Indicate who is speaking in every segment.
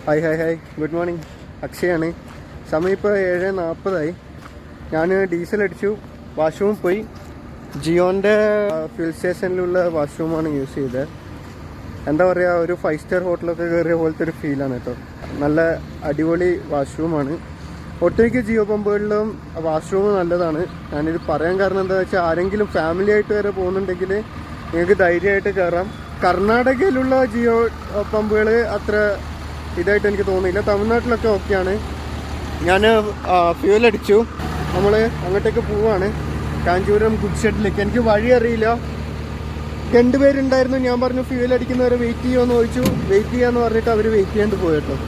Speaker 1: Hi good morning. അക്ഷയാണ്. സമയം ഇപ്പോൾ 7:40. ഞാൻ ഡീസൽ അടിച്ചു, വാഷ്റൂം പോയി. ജിയോൻ്റെ ഫ്യൂൽ സ്റ്റേഷനിലുള്ള വാഷ്റൂമാണ് യൂസ് ചെയ്തത്. എന്താ പറയുക, ഒരു 5 സ്റ്റാർ ഹോട്ടലൊക്കെ കയറിയ പോലത്തെ ഒരു ഫീലാണ് കേട്ടോ. നല്ല അടിപൊളി വാഷ്റൂമാണ്. ഒട്ടുമിക്ക ജിയോ പമ്പുകളിലും വാഷ്റൂം നല്ലതാണ്. ഞാനിത് പറയാൻ കാരണം എന്താണെന്ന് വെച്ചാൽ, ആരെങ്കിലും ഫാമിലി ആയിട്ട് വരെ പോകുന്നുണ്ടെങ്കിൽ നിങ്ങൾക്ക് ധൈര്യമായിട്ട് കയറാം. കർണാടകയിലുള്ള ജിയോ പമ്പുകൾ അത്ര ഇതായിട്ട് എനിക്ക് തോന്നിയില്ല. തമിഴ്നാട്ടിലൊക്കെ ഓക്കെയാണ്. ഞാൻ ഫ്യൂൽ അടിച്ചു, നമ്മൾ അങ്ങോട്ടേക്ക് പോവാണ്, കാഞ്ചീപുരം ഗുഡ് ഷെഡിലേക്ക്. എനിക്ക് വഴി അറിയില്ല. 2 പേരുണ്ടായിരുന്നു. ഞാൻ പറഞ്ഞു ഫ്യൂൽ അടിക്കുന്നവരെ വെയിറ്റ് ചെയ്യുമെന്ന് ചോദിച്ചു. വെയിറ്റ് ചെയ്യാന്ന് പറഞ്ഞിട്ട് അവർ വെയിറ്റ് ചെയ്യാണ്ട് പോയി കേട്ടോ.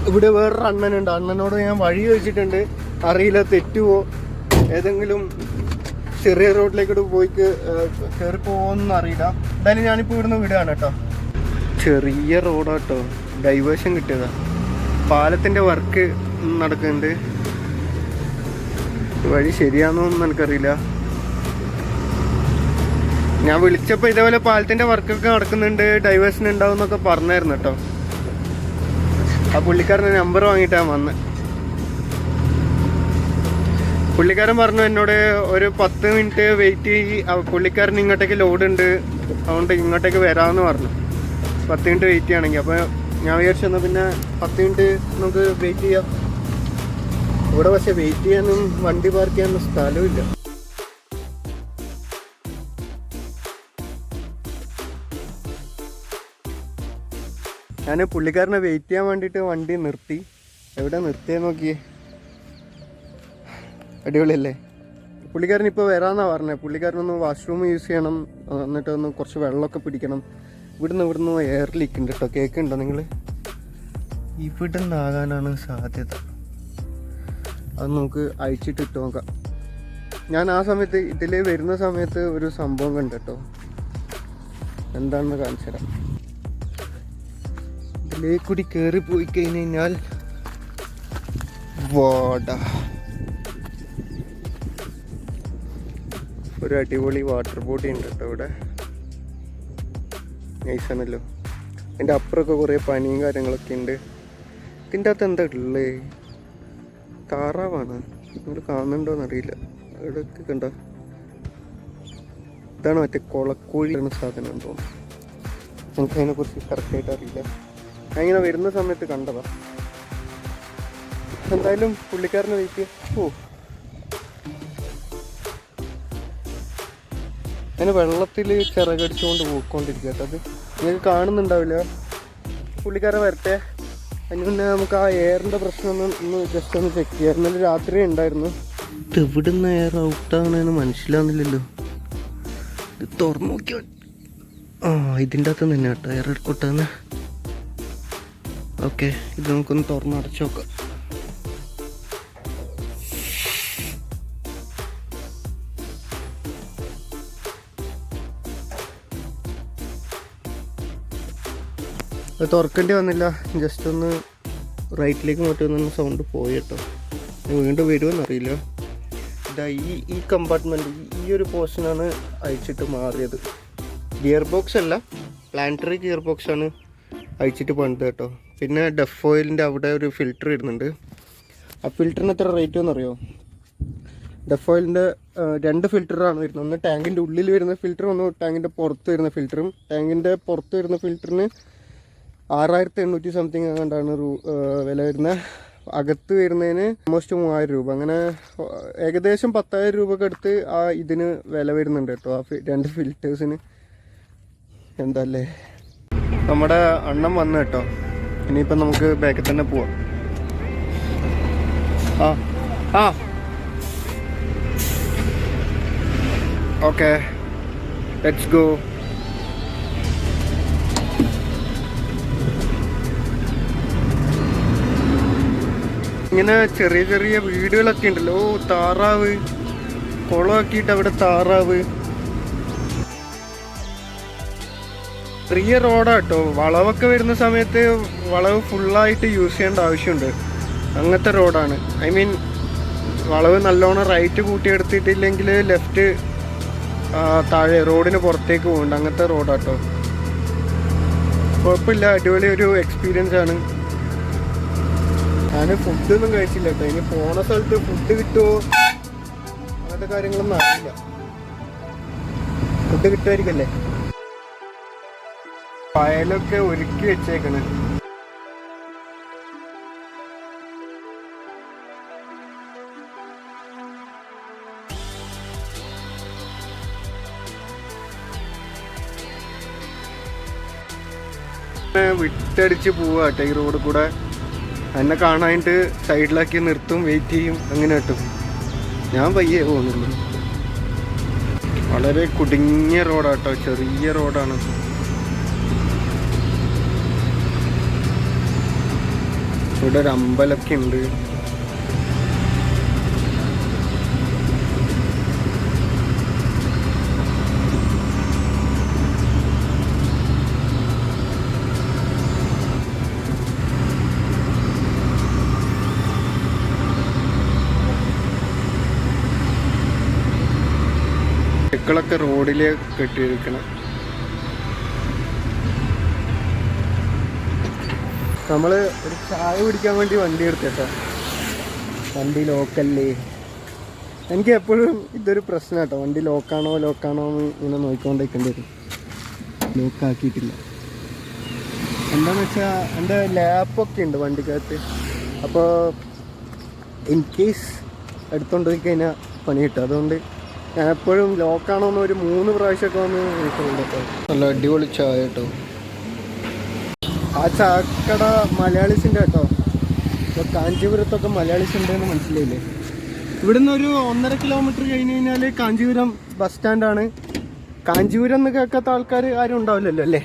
Speaker 1: ഇവിടെ വേറൊരു അണ്ണനുണ്ട്. അണ്ണനോട് ഞാൻ വഴി ചോദിച്ചിട്ടുണ്ട്, അറിയില്ല തെറ്റുമോ, ഏതെങ്കിലും ചെറിയ റോഡിലേക്കോട്ട് പോയി കയറി പോകുമെന്ന് അറിയില്ല. എന്തായാലും ഞാനിപ്പോൾ ഇവിടുന്ന് വിടുകയാണ് കേട്ടോ. ചെറിയ റോഡാട്ടോ, ഡൈവേർഷൻ കിട്ടിയതാണ്. പാലത്തിൻ്റെ വർക്ക് നടക്കുന്നുണ്ട്. വഴി ശരിയാണെന്നൊന്നും എനിക്കറിയില്ല. ഞാൻ വിളിച്ചപ്പോൾ ഇതേപോലെ പാലത്തിൻ്റെ വർക്കൊക്കെ നടക്കുന്നുണ്ട്, ഡൈവേർഷൻ ഉണ്ടാവും എന്നൊക്കെ പറഞ്ഞായിരുന്നു കേട്ടോ. ആ പുള്ളിക്കാരൻ്റെ നമ്പർ വാങ്ങിയിട്ടാണ് വന്നത്. പുള്ളിക്കാരൻ പറഞ്ഞു എന്നോട് ഒരു 10 മിനിറ്റ് വെയിറ്റ് ചെയ്യ്, പുള്ളിക്കാരൻ ഇങ്ങോട്ടേക്ക് ലോഡ് ഉണ്ട്, അതുകൊണ്ട് ഇങ്ങോട്ടേക്ക് വരാമെന്ന് പറഞ്ഞു. 10 മിനിറ്റ് വെയിറ്റ് ചെയ്യണമെങ്കിൽ. അപ്പോൾ ഞാൻ വിചാരിച്ചു എന്നാൽ പിന്നെ 10 മിനിറ്റ് നമുക്ക് വെയിറ്റ് ചെയ്യാം. ഇവിടെ പക്ഷെ വെയിറ്റ് ചെയ്യാനും വണ്ടി പാർക്ക് ചെയ്യാനൊന്നും സ്ഥലമില്ല. ഞാൻ പുള്ളിക്കാരനെ വെയിറ്റ് ചെയ്യാൻ വേണ്ടിയിട്ട് വണ്ടി നിർത്തി. എവിടെ നിർത്തിയെന്ന് നോക്കിയേ, അടിപൊളിയല്ലേ. പുള്ളിക്കാരൻ ഇപ്പോൾ വരാമെന്നാണ് പറഞ്ഞത്. പുള്ളിക്കാരനൊന്ന് വാഷ്റൂം യൂസ് ചെയ്യണം, എന്നിട്ട് ഒന്ന് കുറച്ച് വെള്ളമൊക്കെ പിടിക്കണം. ഇവിടുന്ന് എയർ ലീക്ക് ഉണ്ട് കേട്ടോ. കേൾക്കുന്നുണ്ടോ നിങ്ങൾ? ഇവിടെ നിന്നാകാനാണ് സാധ്യത. അത് നമുക്ക് അഴിച്ചിട്ടിട്ട് നോക്കാം. ഞാൻ ആ സമയത്ത് ഇതിൽ വരുന്ന സമയത്ത് ഒരു സംഭവം കണ്ടു കേട്ടോ. എന്താണെന്ന് കാണിച്ചു തരാം. ഇതിലേക്ക് കൂടി കയറി പോയി കഴിഞ്ഞാൽ വാടാ, ഒരു അടിപൊളി വാട്ടർ ബോഡി ഉണ്ട് കേട്ടോ ഇവിടെ. നൈസാണല്ലോ. അതിൻ്റെ അപ്പുറമൊക്കെ കുറേ പനിയും കാര്യങ്ങളൊക്കെ ഉണ്ട്. ഇതിൻ്റെ അകത്ത് എന്താ ഉള്ളേ? താറാവാണ്. നിങ്ങൾ കാണുന്നുണ്ടോയെന്ന് അറിയില്ല. ഇവിടെയൊക്കെ കണ്ടോ? ഇതാണ് മറ്റേ കൊളക്കോഴി എന്ന സാധനം തോന്നുന്നു. എനിക്കതിനെക്കുറിച്ച് കറക്റ്റായിട്ട് അറിയില്ല. ഞാൻ ഇങ്ങനെ വരുന്ന സമയത്ത് കണ്ടതാ. എന്തായാലും പുള്ളിക്കാരനെ വെയിറ്റ് ചെയ്യാം. അതിന് വെള്ളത്തിൽ ചിറകടിച്ചുകൊണ്ട് പോയിക്കൊണ്ടിരിക്കുക കേട്ടോ. അത് നിങ്ങൾക്ക് കാണുന്നുണ്ടാവില്ല. പുള്ളിക്കാരൻ വരട്ടെ, അതിന് മുന്നേ നമുക്ക് ആ എയറിൻ്റെ പ്രശ്നം ഒന്ന് ജസ്റ്റ് ഒന്ന് ചെക്ക് ചെയ്യാം. ഇന്നലെ രാത്രി ഉണ്ടായിരുന്നു. ഇത് എവിടുന്ന് എയർ ഔട്ടാണെന്ന് മനസ്സിലാവുന്നില്ലല്ലോ. ഇത് തുറന്നു നോക്കിയാൽ ഇതിൻ്റെ അകത്ത് തന്നെ കേട്ടോ എയർ എടുക്കട്ടെന്ന്. ഓക്കെ, ഇത് നമുക്കൊന്ന് തുറന്നടച്ച് നോക്കാം. അത് തുറക്കേണ്ടി വന്നില്ല. ജസ്റ്റ് ഒന്ന് റൈറ്റിലേക്ക് മാറ്റുന്ന സൗണ്ട് പോയി കേട്ടോ. വീണ്ടും വരുമെന്നറിയില്ല. ഇതാ ഈ കമ്പാർട്ട്മെൻറ്റ്, ഈ ഒരു പോർഷനാണ് അഴിച്ചിട്ട് മാറിയത്. ഗിയർ ബോക്സ് അല്ല, പ്ലാനറ്ററി ഗിയർ ബോക്സാണ് അഴിച്ചിട്ട് പണിത് കേട്ടോ. പിന്നെ ഡഫ് ഓയിലിൻ്റെ അവിടെ ഒരു ഫിൽറ്റർ ഇടുന്നുണ്ട്. ആ ഫിൽറ്ററിന് എത്ര റേറ്റ് എന്നറിയോ? ഡഫ് ഓയിലിൻ്റെ 2 ഫിൽറ്ററാണ് വരുന്നത്. ഒന്ന് ടാങ്കിൻ്റെ ഉള്ളിൽ വരുന്ന ഫിൽറ്ററും, ഒന്ന് ടാങ്കിൻ്റെ പുറത്ത് വരുന്ന ഫിൽറ്ററും. ടാങ്കിൻ്റെ പുറത്ത് വരുന്ന ഫിൽറ്ററിന് 6800 സംതിങ് അങ്ങാണ്ടാണ് വില വരുന്നത്. അകത്ത് വരുന്നതിന് ഓൾമോസ്റ്റ് 3000 രൂപ. അങ്ങനെ ഏകദേശം 10,000 രൂപക്ക് അടുത്ത് ഇതിന് വില വരുന്നുണ്ട് കേട്ടോ, ആ 2 ഫിൽറ്റേഴ്സിന്. എന്തല്ലേ, നമ്മുടെ അണ്ണം വന്നു കേട്ടോ. ഇനിയിപ്പം നമുക്ക് ബാക്കിൽ തന്നെ പോവാം. Okay, let's go. ഇങ്ങനെ ചെറിയ ചെറിയ വീടുകളൊക്കെ ഉണ്ടല്ലോ. താറാവ്, കുളമാക്കിയിട്ട് അവിടെ താറാവ്. ചെറിയ റോഡാട്ടോ. വളവൊക്കെ വരുന്ന സമയത്ത് വളവ് ഫുള്ളായിട്ട് യൂസ് ചെയ്യേണ്ട ആവശ്യമുണ്ട്. അങ്ങനത്തെ റോഡാണ്. ഐ മീൻ വളവ് നല്ലോണം റൈറ്റ് കൂട്ടിയെടുത്തിട്ടില്ലെങ്കിൽ ലെഫ്റ്റ് താഴെ റോഡിന് പുറത്തേക്ക് പോകുന്നുണ്ട്. അങ്ങനത്തെ റോഡാട്ടോ. കുഴപ്പമില്ല, അടിപൊളി ഒരു എക്സ്പീരിയൻസ് ആണ്. ഞാൻ ഫുഡൊന്നും കഴിച്ചില്ല കേട്ടോ. ഇനി പോണ സ്ഥലത്ത് ഫുഡ് കിട്ടുമോ അങ്ങനത്തെ കാര്യങ്ങളൊന്നും അറിയില്ല. ഫുഡ് കിട്ടുമായിരിക്കല്ലേ. വയലൊക്കെ ഒരുക്കി വെച്ചേക്കണ്. വിട്ടടിച്ച് പോവാ കേട്ടോ ഈ റോഡ് കൂടെ. എന്നെ കാണാനായിട്ട് സൈഡിലാക്കി നിർത്തും, വെയിറ്റ് ചെയ്യും, അങ്ങനെ കിട്ടും. ഞാൻ പയ്യെ പോകുന്നുള്ളൂ. വളരെ കുടുങ്ങിയ റോഡാട്ടോ, ചെറിയ റോഡാണ്. ഇവിടെ ഒരു അമ്പലമൊക്കെ ഉണ്ട്. ൊക്കെ റോഡില് കെട്ടിയിരിക്കണം. നമ്മള് ഒരു ചായ കുടിക്കാൻ വേണ്ടി വണ്ടി എടുത്തേട്ടോ. വണ്ടി ലോക്കല്ലേ. എനിക്ക് എപ്പോഴും ഇതൊരു പ്രശ്നം കേട്ടോ. വണ്ടി ലോക്കാണോ എന്ന് ഇങ്ങനെ നോക്കിക്കൊണ്ടിരിക്കേണ്ടി വരും. ലോക്കാക്കിയിട്ടില്ല. എന്താണെന്ന് വെച്ചാൽ എൻ്റെ ലാപ്പൊക്കെ ഉണ്ട് വണ്ടിക്കകത്ത്. അപ്പോൾ ഇൻ കേസ് എടുത്തുകൊണ്ട് പോയി കഴിഞ്ഞാൽ പണി കിട്ടും. അതുകൊണ്ട് ഞാൻ എപ്പോഴും ലോക്കാണോന്ന് ഒരു 3 പ്രാവശ്യമൊക്കെ വന്ന് നോക്കുന്നുണ്ട് കേട്ടോ. നല്ല അടിപൊളി ചായ കേട്ടോ. ആ ചാക്കട മലയാളീസിൻ്റെ കേട്ടോ. ഇപ്പോൾ കാഞ്ചീപുരത്തൊക്കെ മലയാളീസ് ഉണ്ടെന്ന് മനസ്സിലായില്ലേ. ഇവിടുന്ന് ഒരു 1.5 കിലോമീറ്റർ കഴിഞ്ഞ് കഴിഞ്ഞാൽ കാഞ്ചീപുരം ബസ് സ്റ്റാൻഡാണ്. കാഞ്ചീപുരം എന്ന് കേൾക്കാത്ത ആൾക്കാർ ആരും ഉണ്ടാവില്ലല്ലോ അല്ലേ.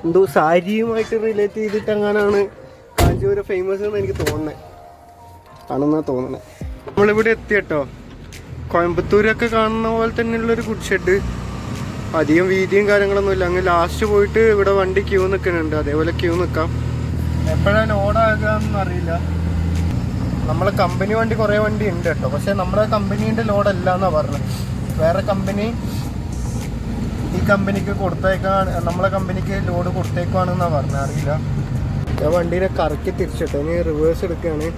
Speaker 1: എന്തോ സാരിയുമായിട്ട് റിലേറ്റ് ചെയ്തിട്ട് അങ്ങനെയാണ് കാഞ്ചീപുരം ഫേമസ് എന്ന് എനിക്ക് തോന്നുന്നത്. ആണെന്നാണ് തോന്നുന്നത്. നമ്മളിവിടെ എത്തി കേട്ടോ. കോയമ്പത്തൂരൊക്കെ കാണുന്ന പോലെ തന്നെയുള്ളൊരു ഗുഡ് ഷെഡ്. അധികം വീതിയും കാര്യങ്ങളൊന്നുമില്ല. അങ്ങ് ലാസ്റ്റ് പോയിട്ട് ഇവിടെ വണ്ടി ക്യൂ നിൽക്കുന്നുണ്ട്. അതേപോലെ ക്യൂ നിൽക്കാം. എപ്പോഴാണ് ലോഡാകാമെന്ന് അറിയില്ല. നമ്മളെ കമ്പനി വണ്ടി കുറേ വണ്ടി ഉണ്ട് കേട്ടോ. പക്ഷെ നമ്മുടെ കമ്പനീൻ്റെ ലോഡല്ല എന്നാണ് പറഞ്ഞത്. വേറെ കമ്പനി ഈ കമ്പനിക്ക് കൊടുത്തേക്കാണ്, നമ്മളെ കമ്പനിക്ക് ലോഡ് കൊടുത്തേക്കുവാണെന്നാണ് പറഞ്ഞത്. അറിയില്ല. ഞാൻ വണ്ടീനെ കറക്കി തിരിച്ചിട്ടോ. ഇനി റിവേഴ്സ് എടുക്കുകയാണ്.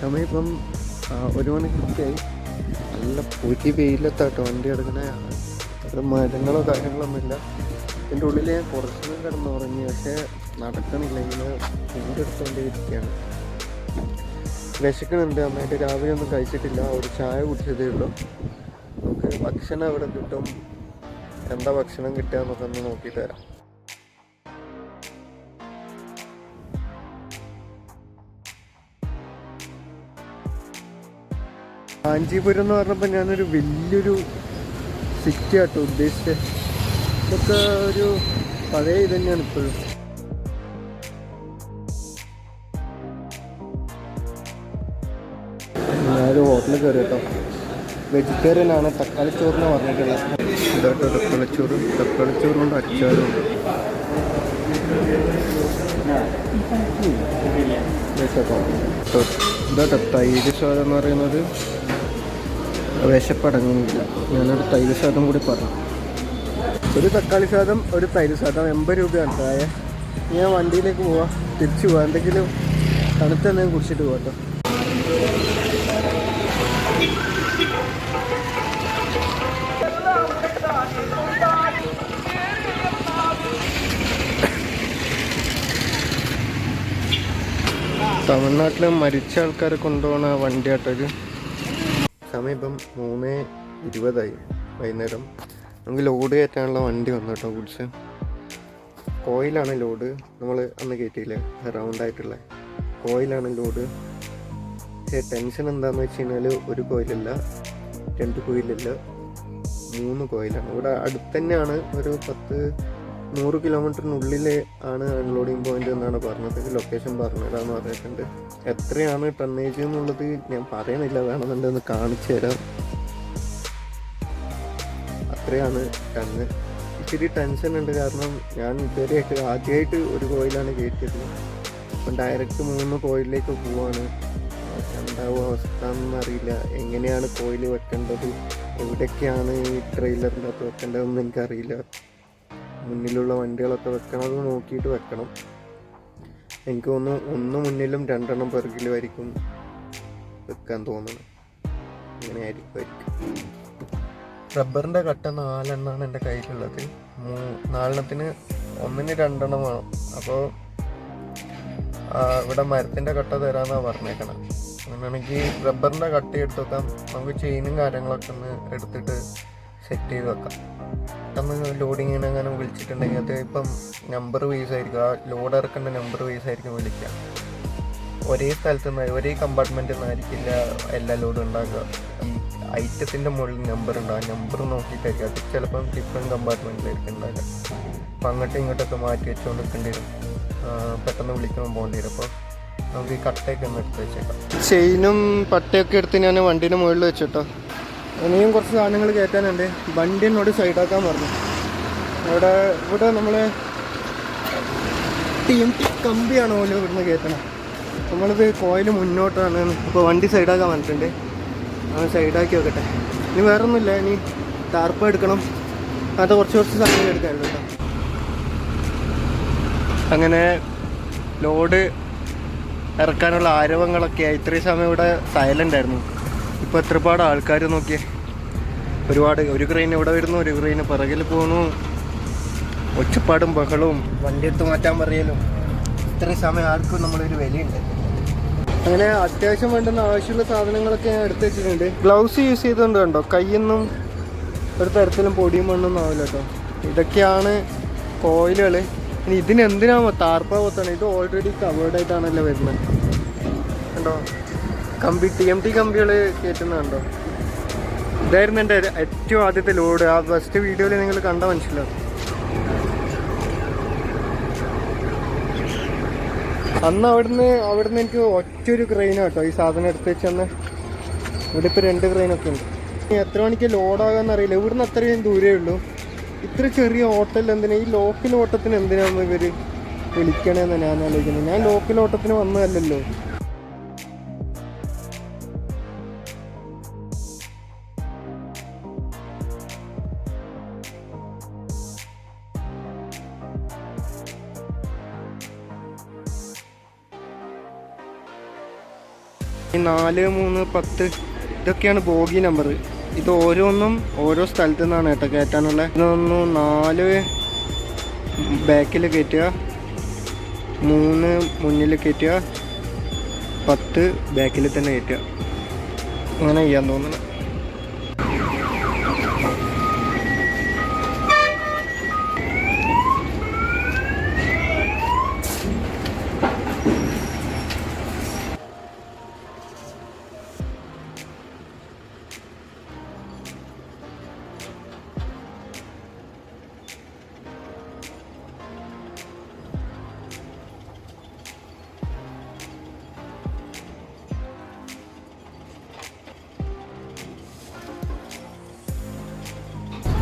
Speaker 1: സമയം ഇപ്പം 1 മണി കൃത്യമായി. നല്ല പൊരി വെയിലത്താട്ടോ വണ്ടി എടുക്കണേ. അത് മരങ്ങളോ കാര്യങ്ങളൊന്നുമില്ല. ഇതിൻ്റെ ഉള്ളിൽ ഞാൻ കുറച്ച് കിടന്നുറങ്ങി. പക്ഷേ നടക്കണില്ല. ഇങ്ങനെ ചൂടെടുത്തുകൊണ്ടേയിരിക്കുകയാണ്. വിശക്കണുണ്ട് നന്നായിട്ട്. രാവിലെ ഒന്നും കഴിച്ചിട്ടില്ല. ഒരു ചായ കുടിച്ചതേ ഉള്ളൂ. നമുക്ക് ഭക്ഷണം എവിടെ കിട്ടും, എന്താ ഭക്ഷണം കിട്ടുക എന്നൊക്കെ ഒന്ന് നോക്കിയിട്ട് വരാം. കാഞ്ചീപുരം എന്ന് പറഞ്ഞപ്പോൾ ഞാനൊരു വലിയൊരു സിറ്റി ആട്ടോ ഉദ്ദേശിച്ചത്. ഇതൊക്കെ ഒരു പഴയ ഇത് തന്നെയാണ് ഇപ്പോഴും. ഞാനൊരു ഹോട്ടലിൽ കയറി കേട്ടോ. വെജിറ്റേറിയൻ ആണ്. തക്കാളി ചോറിനാണ് പറഞ്ഞിട്ടുള്ളത്. ഇതാട്ടോ തക്കാളിച്ചോറും കൊണ്ട് അച്ചാറും ഉണ്ട്. ഇതാട്ടോ തൈര് സ്വാദം എന്ന് പറയുന്നത്. വിശപ്പടങ്ങുന്നില്ല. ഞാനൊരു തൈര് സാദം കൂടി പറഞ്ഞു. ഒരു തക്കാളി സാദം, ഒരു തൈര് സാദം 80 രൂപയാണ് ചായ. ഞാൻ വണ്ടിയിലേക്ക് പോവാം, തിരിച്ചു പോവാം. എന്തെങ്കിലും തണുത്തെന്തെങ്കിലും കുടിച്ചിട്ട് പോകാം കേട്ടോ. തമിഴ്നാട്ടിൽ മരിച്ച ആൾക്കാരെ കൊണ്ടുപോകണ വണ്ടി ആട്ടൊരു. സമയം ഇപ്പം 3:20 വൈകുന്നേരം. നമുക്ക് ലോഡ് കയറ്റാനുള്ള വണ്ടി വന്നു കേട്ടോ. ഗുഡ്സ് കോയിലാണ് ലോഡ്. നമ്മൾ അന്ന് കയറ്റിയില്ലേ റൗണ്ടായിട്ടുള്ള കോയിലാണ് ലോഡ്. പക്ഷേ ടെൻഷൻ എന്താണെന്ന് വെച്ച് കഴിഞ്ഞാൽ ഒരു കോയിലല്ല, 2 കോയിലല്ല, 3 കോയിലാണ്. ഇവിടെ അടുത്ത് തന്നെയാണ്. ഒരു 100 കിലോമീറ്ററിനുള്ളിൽ ആണ് അൺലോഡിങ് പോയിന്റ് എന്നാണ് പറഞ്ഞത്. ലൊക്കേഷൻ പറഞ്ഞുതരാമെന്ന് പറഞ്ഞിട്ടുണ്ട്. എത്രയാണ് ടണ്ണേജ് എന്നുള്ളത് ഞാൻ പറയുന്നില്ല. വേണമെന്നുണ്ടെന്ന് കാണിച്ചു തരാം. അത്രയാണ് ടണ്ണ്. ഇച്ചിരി ടെൻഷൻ ഉണ്ട്. കാരണം ഞാൻ ഇതുവരെയായിട്ട് ആദ്യമായിട്ട് ഒരു കോയിലാണ് കയറ്റിയത്. അപ്പം ഡയറക്റ്റ് 3 കോയിലിലേക്ക് പോവാണ്. എന്താവും അവസ്ഥ എന്നറിയില്ല. എങ്ങനെയാണ് കോയിൽ വെക്കേണ്ടത്, എവിടെയൊക്കെയാണ് ഈ ട്രെയിലറിൻ്റെ അകത്ത് വെക്കേണ്ടതെന്ന് എനിക്കറിയില്ല. മുന്നിലുള്ള വണ്ടികളൊക്കെ വെക്കണത് നോക്കിയിട്ട് വെക്കണം. എനിക്ക് തോന്നുന്നു 1 മുന്നിലും 2 പിറകിലുമായിരിക്കും വെക്കാൻ തോന്നുന്നു. അങ്ങനെ ആയിരിക്കും. റബ്ബറിൻ്റെ കട്ട 4 എണ്ണമാണ് എൻ്റെ കയ്യിലുള്ളത്. 4 1-ന് 2 വേണം. അപ്പോൾ ഇവിടെ മരത്തിൻ്റെ കട്ട തരാമെന്നാണ് പറഞ്ഞേക്കണം. അങ്ങനെയാണെങ്കിൽ റബ്ബറിൻ്റെ കട്ട എടുത്ത് വെക്കാം. നമുക്ക് ചെയിനും കാര്യങ്ങളൊക്കെ ഒന്ന് എടുത്തിട്ട് സെറ്റ് ചെയ്ത് വെക്കാം. പെട്ടെന്ന് ലോഡിങ്ങിന് അങ്ങനെ വിളിച്ചിട്ടുണ്ടെങ്കിൽ അത് ഇപ്പം നമ്പർ വൈസ് ആയിരിക്കും, ആ ലോഡ് ഇറക്കേണ്ട നമ്പർ വൈസ് ആയിരിക്കും വിളിക്കുക. ഒരേ സ്ഥലത്ത് നിന്ന് ഒരേ കമ്പാർട്ട്മെൻറ്റിൽ നിന്നായിരിക്കില്ല എല്ലാ ലോഡും ഉണ്ടാക്കുക. ഈ ഐറ്റത്തിൻ്റെ മുകളിൽ നമ്പർ ഉണ്ട്, ആ നമ്പർ നോക്കിയിട്ടായിരിക്കും. അത് ചിലപ്പം ഡിഫറെൻറ്റ് കമ്പാർട്ട്മെൻറ്റിലായിരിക്കും ഉണ്ടാകുക. അപ്പം അങ്ങോട്ടും ഇങ്ങോട്ടൊക്കെ മാറ്റി വെച്ചുകൊണ്ട് നിൽക്കേണ്ടി വരും. പെട്ടെന്ന് വിളിക്കുമ്പോൾ പോകേണ്ടി വരും. അപ്പോൾ നമുക്ക് ഈ കട്ടയൊക്കെ ഒന്ന് എടുത്ത് വെച്ചേക്കാം. ചെയിനും പട്ടയൊക്കെ എടുത്ത് ഞാൻ വണ്ടീൻ്റെ മുകളിൽ വെച്ചിട്ടോ. ഇനിയും കുറച്ച് സാധനങ്ങൾ കയറ്റാനുണ്ട്. വണ്ടി എന്നോട് സൈഡാക്കാൻ പറഞ്ഞു. ഇവിടെ നമ്മൾ TMT കമ്പിയാണ് പോലും ഇവിടുന്ന് കയറ്റണം. നമ്മളിത് കോയിൽ മുന്നോട്ടാണ്. അപ്പോൾ വണ്ടി സൈഡാക്കാൻ പറഞ്ഞിട്ടുണ്ട്. സൈഡാക്കി വെക്കട്ടെ. ഇനി വേറെ ഒന്നുമില്ല, ഇനി ടാർപ്പ എടുക്കണം. അത് കുറച്ച് സാധനങ്ങൾ എടുക്കാനുള്ളൂ കേട്ടോ. അങ്ങനെ ലോഡ് ഇറക്കാനുള്ള ആരവങ്ങളൊക്കെയായി. ഇത്രയും സമയം ഇവിടെ സൈലൻ്റ് ആയിരുന്നു. ഇപ്പോൾ എത്രപാട് ആൾക്കാർ നോക്കിയേ. ഒരു ക്രെയിൻ ഇവിടെ വരുന്നു, ഒരു ക്രെയിന് പിറകിൽ പോകുന്നു. ഒച്ചപ്പാടും ബഹളവും വണ്ടി എടുത്ത് മാറ്റാൻ പറയലും. ഇത്രയും സമയം ആർക്കും നമ്മളൊരു വിലയുണ്ട്. അങ്ങനെ അത്യാവശ്യം വേണ്ടുന്ന ആവശ്യമുള്ള സാധനങ്ങളൊക്കെ ഞാൻ എടുത്ത് വെച്ചിട്ടുണ്ട്. ഗ്ലൗസ് യൂസ് ചെയ്തുകൊണ്ട് കണ്ടോ, കയ്യൊന്നും ഒരു തരത്തിലും പൊടിയും മണ്ണൊന്നും ആവില്ല കേട്ടോ. ഇതൊക്കെയാണ് കോയിലുകൾ. ഇനി ഇതിനെന്തിനാണ് ടാർപ്പ പോത്താണ്? ഇത് ഓൾറെഡി കവേർഡായിട്ടാണല്ലോ വരുന്നത്. കണ്ടോ TMT കമ്പികൾ കയറ്റുന്നതുണ്ടോ. ഇതായിരുന്നു എൻ്റെ ഏറ്റവും ആദ്യത്തെ ലോഡ്. ആ ഫസ്റ്റ് വീഡിയോയിൽ നിങ്ങൾ കണ്ട മനസ്സിലാവും. അന്ന് അവിടുന്ന് എനിക്ക് ഒറ്റൊരു ക്രെയിനാണ് കേട്ടോ ഈ സാധനം എടുത്ത് വെച്ചന്ന്. ഇവിടെ ഇപ്പോൾ 2 ക്രെയിനൊക്കെ ഉണ്ട്. എത്ര മണിക്ക് ലോഡാകാമെന്ന് അറിയില്ല. ഇവിടുന്ന് അത്രയും ദൂരേ ഉള്ളൂ. ഇത്ര ചെറിയ ഓട്ടത്തിൽ എന്തിനാ ഈ ലോക്കൽ ഓട്ടത്തിന് എന്തിനാണ് ഇവർ വിളിക്കണേന്ന് ഞാൻ ആലോചിക്കുന്നത്. ഞാൻ ലോക്കൽ ഓട്ടത്തിന് വന്നതല്ലല്ലോ. ഈ 4, 3, 10 ഇതൊക്കെയാണ് ബോഗി നമ്പർ. ഇത് ഓരോന്നും ഓരോ സ്ഥലത്തു നിന്നാണ് കേട്ടോ കയറ്റാനുള്ള. ഇതൊന്ന് 4 ബാക്കിൽ കയറ്റുക, 3 മുന്നിൽ കയറ്റുക, 10 ബാക്കിൽ തന്നെ കയറ്റുക. അങ്ങനെ ചെയ്യാൻ തോന്നുന്നു.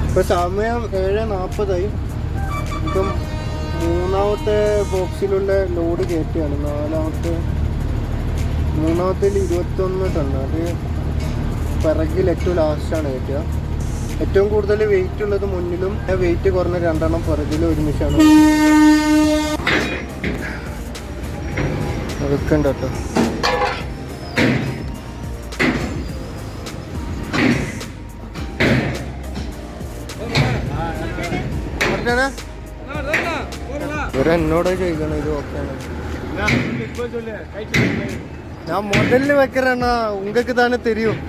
Speaker 1: ഇപ്പോൾ സമയം 7:40. ഇപ്പം 3ാമത്തെ ബോക്സിലുള്ള ലോഡ് കയറ്റുകയാണ്. 3ാമത്തേൽ 21 ടൺ. അത് പിറകിൽ ഏറ്റവും ലാസ്റ്റാണ് കയറ്റുക. ഏറ്റവും കൂടുതൽ വെയിറ്റ് ഉള്ളത് മുന്നിലും വെയിറ്റ് കുറഞ്ഞ 2 പിറകിലും ഒരുമിച്ചാണ് വെക്കണ്ട കേട്ടോ. ഇവരെന്നോട് ചോദിക്കണം ഇത് ഓക്കെയാണ്. ഞാൻ முதல்ல வைக்கிறேன்னா உங்களுக்கு தானே தெரியும்.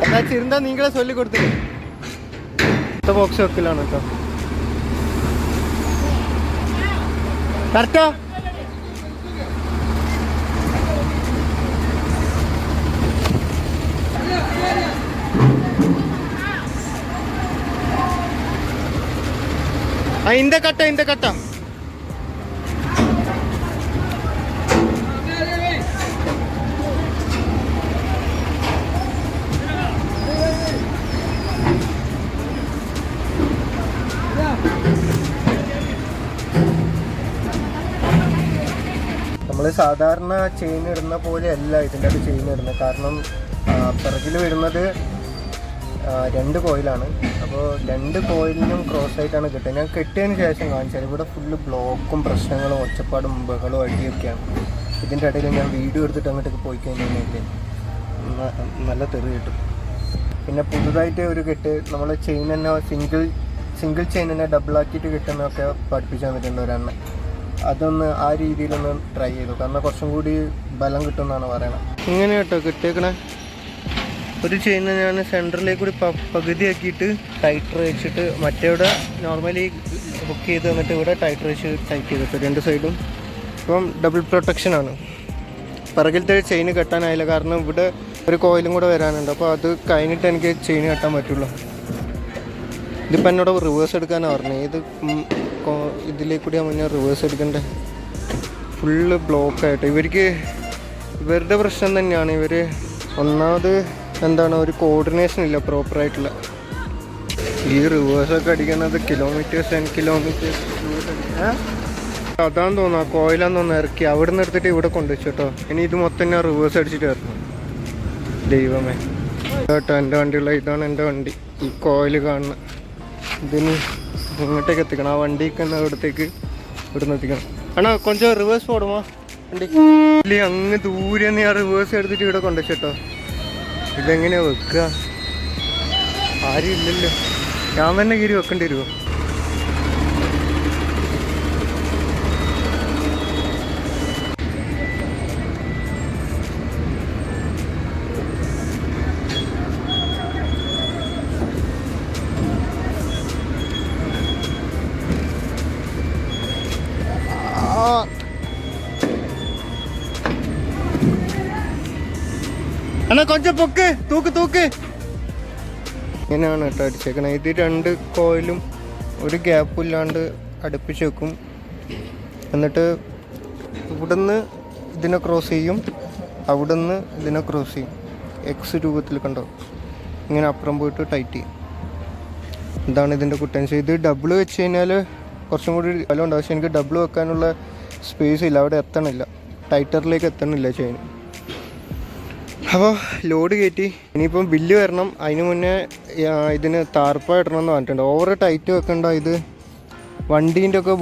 Speaker 1: ஏதாச்சும் இருந்தா நீங்களே சொல்லி கொடுத்துருங்க. இந்த பாக்ஸ் வைக்கலான்னு கேട്ടോ. கரெக்டா இந்த கட்ட നമ്മൾ നമ്മൾ സാധാരണ ചെയിൻ ഇടുന്ന പോലെയല്ല ഇതിൻ്റെ അത് ചെയിൻ ഇടുന്നത്. കാരണം പിറകിൽ വരുന്നത് 2 കോയിലാണ്. അപ്പോൾ 2 കോയിലിനും ക്രോസ് ആയിട്ടാണ് കിട്ടുക. ഞാൻ കെട്ടിയതിന് ശേഷം കാണിച്ചാൽ ഇവിടെ ഫുള്ള് ബ്ലോക്കും പ്രശ്നങ്ങളും ഒച്ചപ്പാടും ബഹളും അടിയൊക്കെയാണ്. ഇതിൻ്റെ ഇടയിൽ ഞാൻ വീഡിയോ എടുത്തിട്ട് അങ്ങോട്ടേക്ക് പോയി കഴിഞ്ഞാൽ നല്ല തെറി കിട്ടും. പിന്നെ പുതുതായിട്ട് ഒരു കെട്ട് നമ്മൾ ചെയിൻ തന്നെ സിംഗിൾ ചെയിൻ തന്നെ ഡബിളാക്കിയിട്ട് കിട്ടുന്നതൊക്കെ പഠിപ്പിച്ചു തന്നിട്ടുണ്ട് ഒരെണ്ണം. അതൊന്ന് ആ രീതിയിലൊന്ന് ട്രൈ ചെയ്തു. കാരണം കുറച്ചും കൂടി ബലം കിട്ടുമെന്നാണ് പറയണത്. ഇങ്ങനെ കേട്ടോ കിട്ടിയേക്കണേ. ഒരു ചെയിന് ഞാൻ സെൻറ്ററിലേക്ക് കൂടി പകുതിയാക്കിയിട്ട് ടൈറ്റർ വെച്ചിട്ട് മറ്റേവിടെ നോർമലി ഹുക്ക് ചെയ്ത് തന്നിട്ട് ഇവിടെ ടൈറ്റർ വെച്ച് ടൈറ്റ് ചെയ്തിട്ട് 2 സൈഡും. ഇപ്പം ഡബിൾ പ്രൊട്ടക്ഷനാണ്. പിറകിലത്തെ ചെയിൻ കെട്ടാനായില്ല. കാരണം ഇവിടെ ഒരു കോയിലും കൂടെ വരാനുണ്ട്. അപ്പോൾ അത് കഴിഞ്ഞിട്ട് എനിക്ക് ചെയിൻ കെട്ടാൻ പറ്റുള്ളൂ. ഇതിപ്പോൾ എന്നോട് റിവേഴ്സ് എടുക്കാനാണ് പറഞ്ഞത്. ഇതിലേക്ക് കൂടി മുന്നേ റിവേഴ്സ് എടുക്കണ്ടേ. ഫുള്ള് ബ്ലോക്കായിട്ട് ഇവരുടെ പ്രശ്നം തന്നെയാണ്. ഇവർ ഒന്നാമത് എന്താണ്, ഒരു കോർഡിനേഷൻ ഇല്ല പ്രോപ്പറായിട്ടുള്ള. ഈ റിവേഴ്സൊക്കെ അടിക്കുന്നത് കിലോമീറ്റേഴ്സ് ആൻഡ് കിലോമീറ്റേഴ്സ്. അതാന്ന് തോന്നുന്നു, ആ കോയിലാന്ന് തോന്നുന്നു ഇറക്കി അവിടെ നിന്ന് എടുത്തിട്ട് ഇവിടെ കൊണ്ടുവച്ചു കേട്ടോ. ഇനി ഇത് മൊത്തം ഞാൻ റിവേഴ്സ് അടിച്ചിട്ട് വരണം. ദൈവമേ കേട്ടോ, എൻ്റെ വണ്ടിയുള്ള ഇതാണ് എൻ്റെ വണ്ടി. ഈ കോയിൽ കാണുന്ന ഇതിന് ഇങ്ങോട്ടേക്ക് എത്തിക്കണം. ആ വണ്ടിക്ക് തന്നെ ഇവിടത്തേക്ക് ഇവിടുന്ന് എത്തിക്കണം. ആണോ കൊഞ്ചം റിവേഴ്സ് പോടുമോ വണ്ടി? ഇല്ല, അങ്ങ് ദൂരെ നിന്ന് ഞാൻ റിവേഴ്സ് എടുത്തിട്ട് ഇവിടെ കൊണ്ടുവച്ചു കേട്ടോ. ഇതെങ്ങനെയാ വെക്കുക? ആരും ഇല്ലല്ലോ, ഞാൻ തന്നെ കീറി വെക്കേണ്ടി വരുമോ? എന്നാ കൊഞ്ചം പൊക്ക്, തൂക്ക്. ഇങ്ങനെയാണ് കേട്ടോ അടിച്ചേക്കണേ. ഇത് 2 കോയിലും ഒരു ഗ്യാപ്പും ഇല്ലാണ്ട് അടുപ്പിച്ച് വെക്കും. എന്നിട്ട് ഇവിടുന്ന് ഇതിനെ ക്രോസ് ചെയ്യും, അവിടുന്ന് ഇതിനെ ക്രോസ് ചെയ്യും. എക്സ് രൂപത്തിൽ കണ്ടോ, ഇങ്ങനെ അപ്പുറം പോയിട്ട് ടൈറ്റ് ചെയ്യും. ഇതാണ് ഇതിൻ്റെ കുട്ടൻസ്. ഇത് ഡബിൾ വെച്ച് കഴിഞ്ഞാൽ കുറച്ചും കൂടി ബലമുണ്ട്. പക്ഷേ എനിക്ക് ഡബിൾ വെക്കാനുള്ള സ്പേസ് ഇല്ല, അവിടെ എത്തണില്ല, ടൈറ്ററിലേക്ക് എത്തണില്ല ചെയിൻ. അപ്പോൾ ലോഡ് കയറ്റി ഇനിയിപ്പം ബില്ല് വരണം. അതിന് മുന്നേ ഇതിന് താർപ്പ ഇടണം എന്ന് പറഞ്ഞിട്ടുണ്ട്. ഓവർ ടൈറ്റ് വെക്കണ്ട. ഇത് വണ്ടീൻ്റെ ഒക്കെ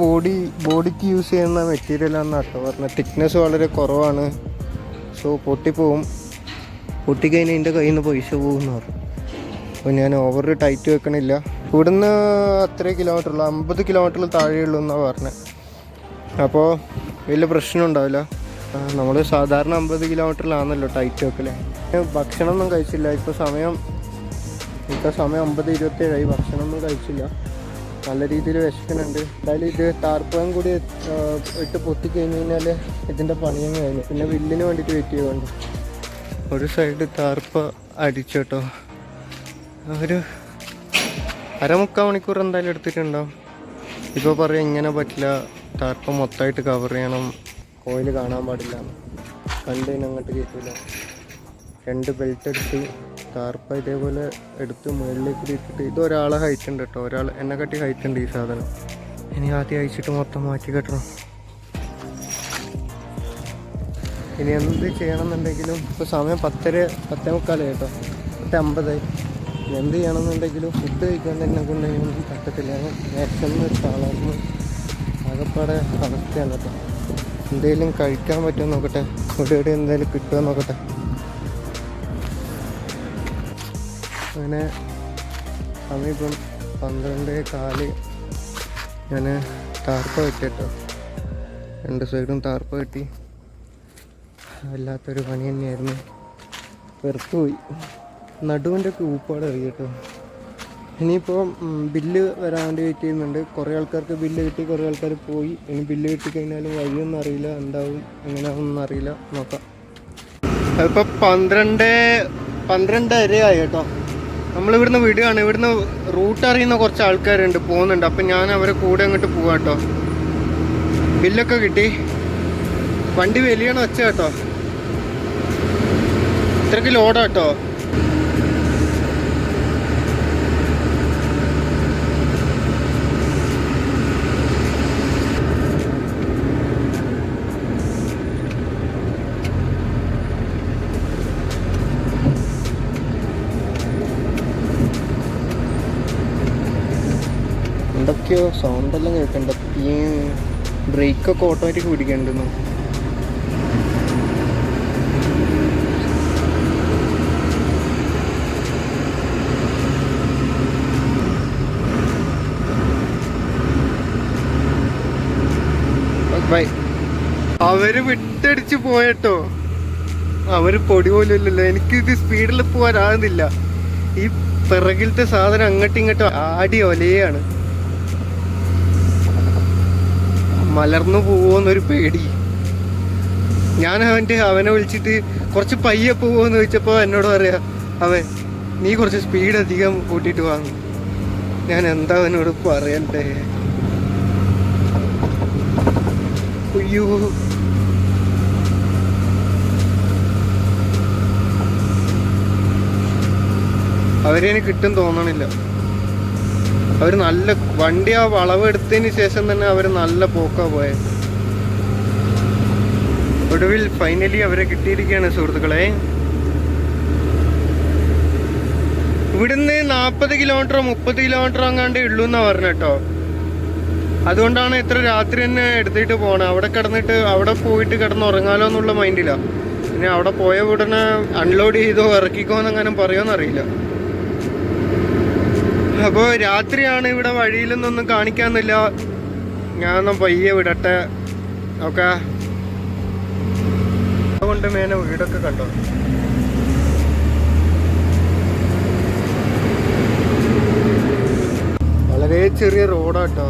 Speaker 1: ബോഡിക്ക് യൂസ് ചെയ്യുന്ന മെറ്റീരിയലാണെന്ന് കേട്ടോ പറഞ്ഞത്. തിക്നെസ് വളരെ കുറവാണ്. സോ പൊട്ടിപ്പോവും. പൊട്ടിക്കഴിഞ്ഞാൽ എൻ്റെ കയ്യിൽ നിന്ന് പൈസ പോകുമെന്ന് പറഞ്ഞു. അപ്പോൾ ഞാൻ ഓവർ ടൈറ്റ് വെക്കണില്ല. ഇവിടുന്ന് അത്രേ കിലോമീറ്ററുള്ളൂ, 50 കിലോമീറ്ററിൽ താഴെയുള്ളൂ എന്നാണ് പറഞ്ഞത്. അപ്പോൾ വലിയ പ്രശ്നം ഉണ്ടാവില്ല. നമ്മൾ സാധാരണ 50 കിലോമീറ്ററിലാണല്ലോ ടൈറ്റ് വെക്കല്. ഭക്ഷണമൊന്നും കഴിച്ചില്ല. ഇപ്പോൾ സമയം 9:27. ഭക്ഷണമൊന്നും കഴിച്ചില്ല. നല്ല രീതിയിൽ വിശക്കുന്നുണ്ട്. എന്തായാലും ഇത് ടാർപ്പയും കൂടി ഇട്ട് പൊത്തിക്കഴിഞ്ഞ് കഴിഞ്ഞാൽ ഇതിൻ്റെ പണിയും കഴിഞ്ഞു. പിന്നെ വില്ലിന് വേണ്ടിയിട്ട് വെയിറ്റ് ചെയ്യുന്നുണ്ട്. ഒരു സൈഡ് ടാർപ്പ അടിച്ചു കേട്ടോ. ഒരു 1/4 മണിക്കൂർ എന്തായാലും എടുത്തിട്ടുണ്ടാവും. ഇപ്പോൾ പറയാം ഇങ്ങനെ പറ്റില്ല, ടാർപ്പ മൊത്തമായിട്ട് കവർ ചെയ്യണം, കോയിൽ കാണാൻ പാടില്ല, കണ്ടതിന് അങ്ങോട്ട് കയറ്റില്ല. 2 ബെൽറ്റ് അടിച്ച് ടാർപ്പ ഇതേപോലെ എടുത്ത് മുകളിലേക്ക് ഇട്ടിട്ട്. ഇത് ഒരാളെ ഹൈറ്റ് ഉണ്ട് കേട്ടോ, ഒരാൾ എന്നെക്കാട്ടി ഹൈറ്റ് ഉണ്ട് ഈ സാധനം. ഇനി ആദ്യം അയച്ചിട്ട് മൊത്തം മാറ്റി കെട്ടണം. ഇനി എന്ത് ചെയ്യണമെന്നുണ്ടെങ്കിലും ഇപ്പോൾ സമയം 10:45 കേട്ടോ, 10:50. എന്ത് ചെയ്യണമെന്നുണ്ടെങ്കിലും ഫുഡ് കഴിക്കാൻ തന്നെ കൊണ്ടുപോയി പറ്റത്തില്ല. മാക്സിമം തളർന്ന് ആകെപ്പാടെ അവസ്ഥയാണ് കേട്ടോ. എന്തെങ്കിലും കഴിക്കാൻ പറ്റുമോ നോക്കട്ടെ, ഇവിടെ എന്തെങ്കിലും കിട്ടുമോ നോക്കട്ടെ. അങ്ങനെ സമയം ഇപ്പം 12:15. ഞാൻ താർപ്പ വെട്ടി കേട്ടോ, 2 സൈഡും താർപ്പ വെട്ടി. വല്ലാത്തൊരു പണി തന്നെയായിരുന്നു. വെറുത്തുപോയി, നടുവിൻ്റെ ഒക്കെ ഊപ്പാട് അറിയും കേട്ടോ. ഇനിയിപ്പോൾ ബില്ല് വരാൻ വേണ്ടി വെയിറ്റ് ചെയ്യുന്നുണ്ട്. കുറേ ആൾക്കാർക്ക് ബില്ല് കിട്ടി, കുറേ ആൾക്കാർ പോയി. ഇനി ബില്ല് കിട്ടിക്കഴിഞ്ഞാലും വഴിയൊന്നും അറിയില്ല, എന്താവും എങ്ങനെയാണെന്നൊന്നും അറിയില്ല, നോക്കാം. അതിപ്പോൾ 12:30 ആയി കേട്ടോ. നമ്മളിവിടുന്ന് വിടുകയാണ്. ഇവിടുന്ന് റൂട്ട് അറിയുന്ന കുറച്ച് ആൾക്കാരുണ്ട്, പോകുന്നുണ്ട്. അപ്പം ഞാൻ അവരെ കൂടെ അങ്ങോട്ട് പോവാം കേട്ടോ. ബില്ലൊക്കെ കിട്ടി. വണ്ടി വലിയാണ് വെച്ച കേട്ടോ, ഇത്രയ്ക്ക് ലോഡാ കേട്ടോ. എന്തൊക്കെയോ സൗണ്ടെല്ലാം കേൾക്കണ്ട. ഈ ബ്രേക്കൊക്കെ ഓട്ടോമാറ്റിക് പിടിക്കണ്ടെന്നു. അവര് വിട്ടടിച്ച് പോയട്ടോ. അവര് പൊടി പോലും ഇല്ലല്ലോ. എനിക്കിത് സ്പീഡിൽ പോകാനാകുന്നില്ല. ഈ പിറകിലത്തെ സാധനം അങ്ങോട്ടും ഇങ്ങോട്ടും ആടി ഒലയാണ്. മലർന്നു പോവോന്നൊരു പേടി. ഞാൻ അവനെ വിളിച്ചിട്ട് കുറച്ച് പയ്യെ പോവോന്ന് ചോദിച്ചപ്പോൾ എന്നോട് പറയാ, അവൻ നീ കുറച്ച് സ്പീഡ് അധികം കൂട്ടിയിട്ട് വാങ്ങും. ഞാൻ എന്താ അവനോട് പറയണ്ടേ? അയ്യോ, അവരെനിക്ക് കിട്ടും തോന്നണില്ല. അവർ നല്ല വണ്ടി ആ വളവ് എടുത്തതിന് ശേഷം തന്നെ അവർ നല്ല പോക്കാ പോയത്. ഒടുവിൽ ഫൈനലി അവരെ കിട്ടിയിരിക്കുകയാണ് സുഹൃത്തുക്കളെ. ഇവിടുന്ന് 40 കിലോമീറ്ററോ 30 കിലോമീറ്ററോ അങ്ങാണ്ടേ ഉള്ളൂ എന്നാ പറഞ്ഞട്ടോ. അതുകൊണ്ടാണ് ഇത്ര രാത്രി തന്നെ എടുത്തിട്ട് പോണത്. അവിടെ കിടന്നിട്ട് അവിടെ പോയിട്ട് കിടന്നുറങ്ങാലോ എന്നുള്ള മൈൻഡിലാണ്. പിന്നെ അവിടെ പോയ ഉടനെ അൺലോഡ് ചെയ്തോ ഇറക്കിക്കോ എന്നങ്ങനെ പറയുമെന്നറിയില്ല. അപ്പോൾ രാത്രിയാണ്, ഇവിടെ വഴിയിലൊന്നും കാണിക്കാന്നില്ല. ഞാനൊന്നും പയ്യെ വിടട്ടെ. ഓക്കെ, അതുകൊണ്ട് മേനെ വീടൊക്കെ കണ്ടോ. വളരെ ചെറിയ റോഡാട്ടോ.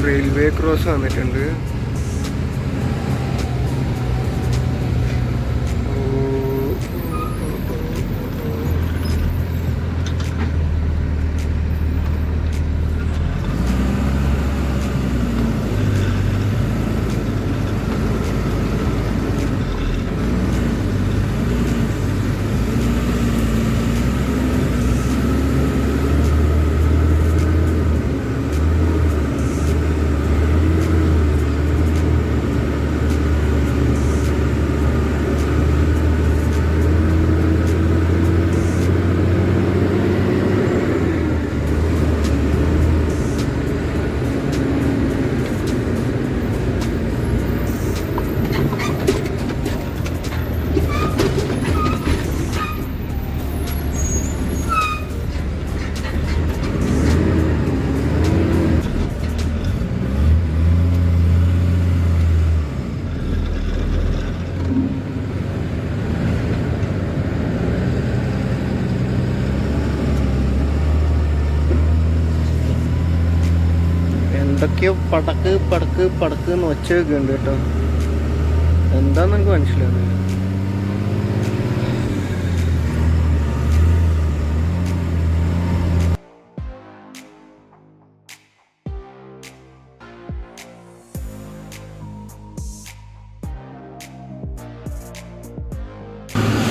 Speaker 1: റെയിൽവേ ക്രോസ് വന്നിട്ടുണ്ട്. എന്തൊക്കെയോ പടക്ക് പടക്ക് പടക്ക് എന്ന് ഒച്ച വെക്കുന്നുണ്ട് കേട്ടോ. എന്താന്ന് എനിക്ക് മനസ്സിലാവുന്നില്ല.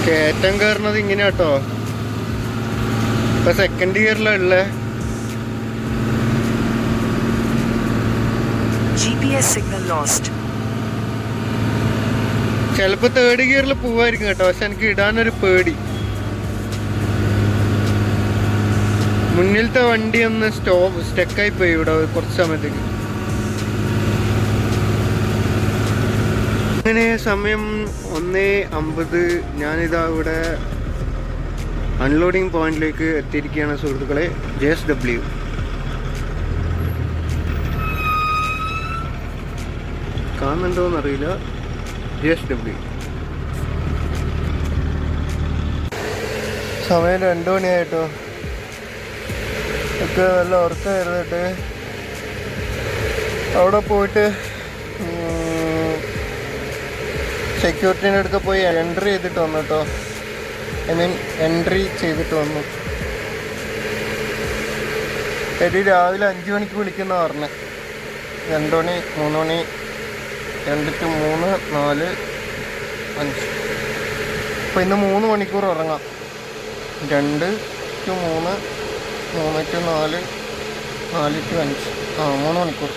Speaker 1: കയറ്റം കയറുന്നത് ഇങ്ങനെ കേട്ടോ. ഇപ്പൊ സെക്കൻഡ് ഗിയറിലുള്ള
Speaker 2: GPS signal lost.
Speaker 1: ചിലപ്പോ തേർഡ് ഗിയറിൽ പോവായിരിക്കും കേട്ടോ. പക്ഷെ എനിക്ക് ഇടാനൊരു പേടി. മുന്നിലത്തെ വണ്ടി ഒന്ന് സ്റ്റക്കായി പോയി ഇവിടെ കുറച്ച് സമയത്തേക്ക്. അങ്ങനെ സമയം 1:50. ഞാനിതാ ഇവിടെ അൺലോഡിങ് പോയിന്റിലേക്ക് എത്തിയിരിക്കുകയാണ് സുഹൃത്തുക്കളെ. JSW കാണുന്നുണ്ടോന്നറിയില്ല. JSW. സമയം 2 മണിയായിട്ടോ. ഒക്കെ നല്ല ഉറക്കമായിരുന്നിട്ട് അവിടെ പോയിട്ട് സെക്യൂരിറ്റീൻ്റെ അടുത്ത് പോയി എൻട്രി ചെയ്തിട്ട് വന്നു കേട്ടോ. എൻട്രി ചെയ്തിട്ട് വന്നു. എടി രാവിലെ 5 മണിക്ക് വിളിക്കുന്ന പറഞ്ഞേ. 2 മണി 3 മണി 2 to 3 4 5 അപ്പോൾ ഇന്ന് 3 മണിക്കൂർ ഉറങ്ങാം. 2 to 3, 3 to 4, 4 to 5. 3 മണിക്കൂർ.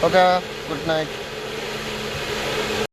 Speaker 1: Okay, good night.